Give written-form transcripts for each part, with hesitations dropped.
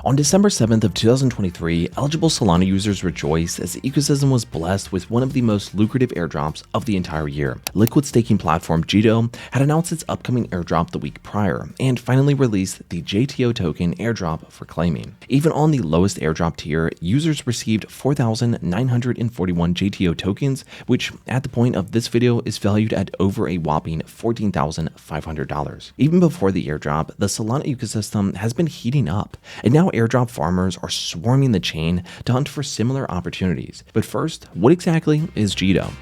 On December 7th of 2023, eligible Solana users rejoiced as the ecosystem was blessed with one of the most lucrative airdrops of the entire year. Liquid staking platform Jito had announced its upcoming airdrop the week prior and finally released the Jito token airdrop for claiming. Even on the lowest airdrop tier, users received 4,941 Jito tokens, which at the point of this video is valued at over a whopping $14,500. Even before the airdrop, the Solana ecosystem has been heating up, and now airdrop farmers are swarming the chain to hunt for similar opportunities. But first, what exactly is Jito?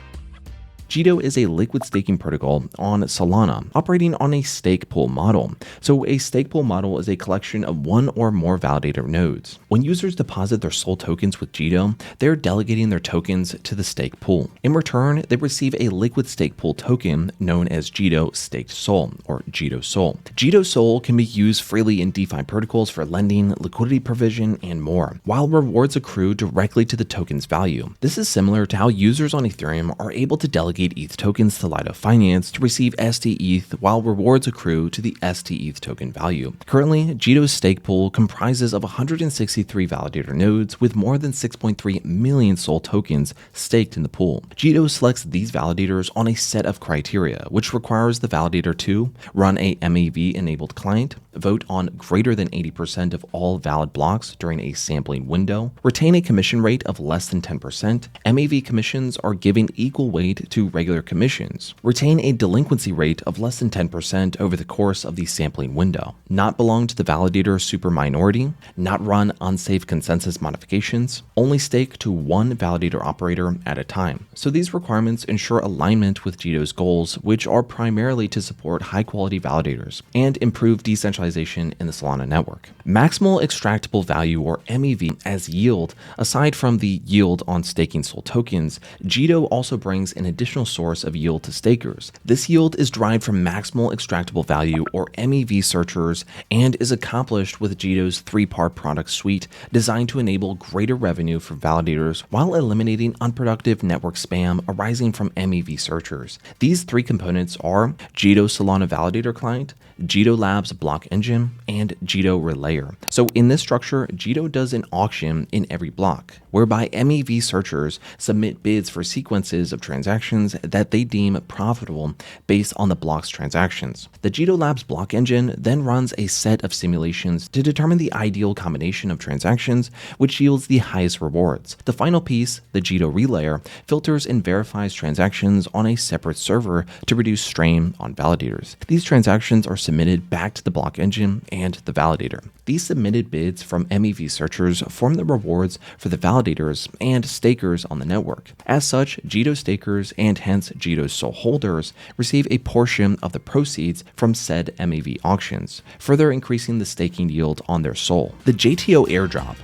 Jito is a liquid staking protocol on Solana, operating on a stake pool model. So a stake pool model is a collection of one or more validator nodes. When users deposit their SOL tokens with Jito, they're delegating their tokens to the stake pool. In return, they receive a liquid stake pool token known as Jito Staked SOL or JitoSOL. JitoSOL can be used freely in DeFi protocols for lending, liquidity provision, and more, while rewards accrue directly to the token's value. This is similar to how users on Ethereum are able to delegate ETH tokens to Lido Finance to receive STETH, while rewards accrue to the STETH token value. Currently, Jito's stake pool comprises of 163 validator nodes with more than 6.3 million SOL tokens staked in the pool. Jito selects these validators on a set of criteria, which requires the validator to run a MEV-enabled client, vote on greater than 80% of all valid blocks during a sampling window, retain a commission rate of less than 10%, MEV commissions are given equal weight to regular commissions, retain a delinquency rate of less than 10% over the course of the sampling window, not belong to the validator super minority, not run unsafe consensus modifications, only stake to one validator operator at a time. So these requirements ensure alignment with Jito's goals, which are primarily to support high-quality validators and improve decentralization in the Solana network. Maximal extractable value, or MEV, as yield. Aside from the yield on staking SOL tokens, Jito also brings an additional source of yield to stakers. This yield is derived from maximal extractable value, or MEV searchers, and is accomplished with Jito's three-part product suite designed to enable greater revenue for validators while eliminating unproductive network spam arising from MEV searchers. These three components are Jito Solana Validator Client, Jito Labs Block Engine, and Jito Relayer. So in this structure, Jito does an auction in every block, whereby MEV searchers submit bids for sequences of transactions that they deem profitable based on the block's transactions. The Jito Labs Block Engine then runs a set of simulations to determine the ideal combination of transactions, which yields the highest rewards. The final piece, the Jito Relayer, filters and verifies transactions on a separate server to reduce strain on validators. These transactions are submitted back to the block engine and the validator. These submitted bids from MEV searchers form the rewards for the validators and stakers on the network. As such, Jito stakers and hence JitoSOL holders receive a portion of the proceeds from said MEV auctions, further increasing the staking yield on their SOL. The Jito Airdrop.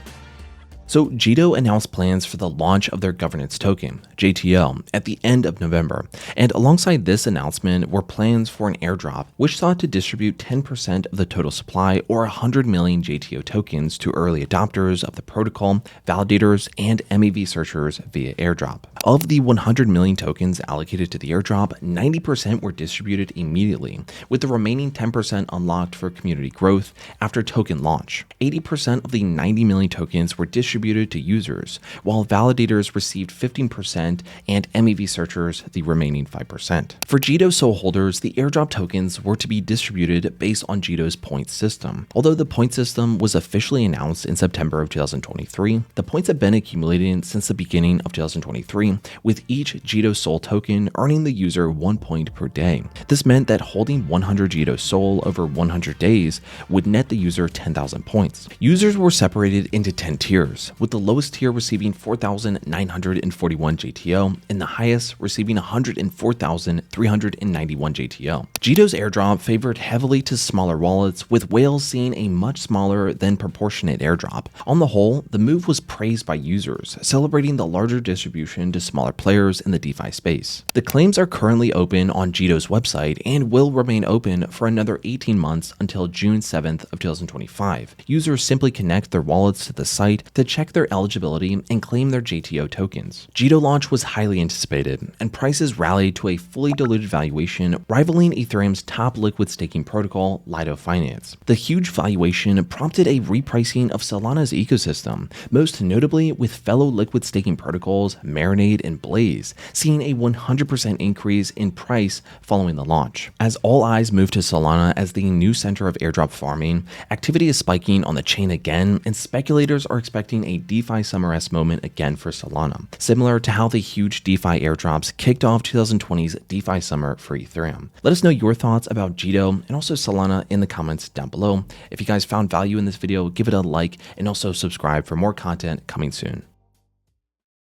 So Jito announced plans for the launch of their governance token, JTL, at the end of November, and alongside this announcement were plans for an airdrop which sought to distribute 10% of the total supply, or 100 million JTO tokens, to early adopters of the protocol, validators, and MEV searchers via airdrop. Of the 100 million tokens allocated to the airdrop, 90% were distributed immediately, with the remaining 10% unlocked for community growth after token launch. 80% of the 90 million tokens were distributed to users, while validators received 15% and MEV searchers the remaining 5%. For JitoSOL holders, the airdrop tokens were to be distributed based on Jito's point system. Although the point system was officially announced in September of 2023, the points have been accumulating since the beginning of 2023, with each JitoSOL token earning the user 1 point per day. This meant that holding 100 JitoSOL over 100 days would net the user 10,000 points. Users were separated into 10 tiers, with the lowest tier receiving 4,941 JTO and the highest receiving 104,391 JTO. Jito's airdrop favored heavily to smaller wallets, with whales seeing a much smaller than proportionate airdrop. On the whole, the move was praised by users, celebrating the larger distribution to smaller players in the DeFi space. The claims are currently open on Jito's website and will remain open for another 18 months until June 7th of 2025. Users simply connect their wallets to the site to check check their eligibility and claim their JTO tokens. Jito launch was highly anticipated, and prices rallied to a fully diluted valuation rivaling Ethereum's top liquid staking protocol, Lido Finance. The huge valuation prompted a repricing of Solana's ecosystem, most notably with fellow liquid staking protocols Marinade and Blaze, seeing a 100% increase in price following the launch. As all eyes move to Solana as the new center of airdrop farming, activity is spiking on the chain again, and speculators are expecting a DeFi Summer S moment again for Solana, similar to how the huge DeFi airdrops kicked off 2020's DeFi Summer for Ethereum. Let us know your thoughts about Jito and also Solana in the comments down below. If you guys found value in this video, give it a like and also subscribe for more content coming soon.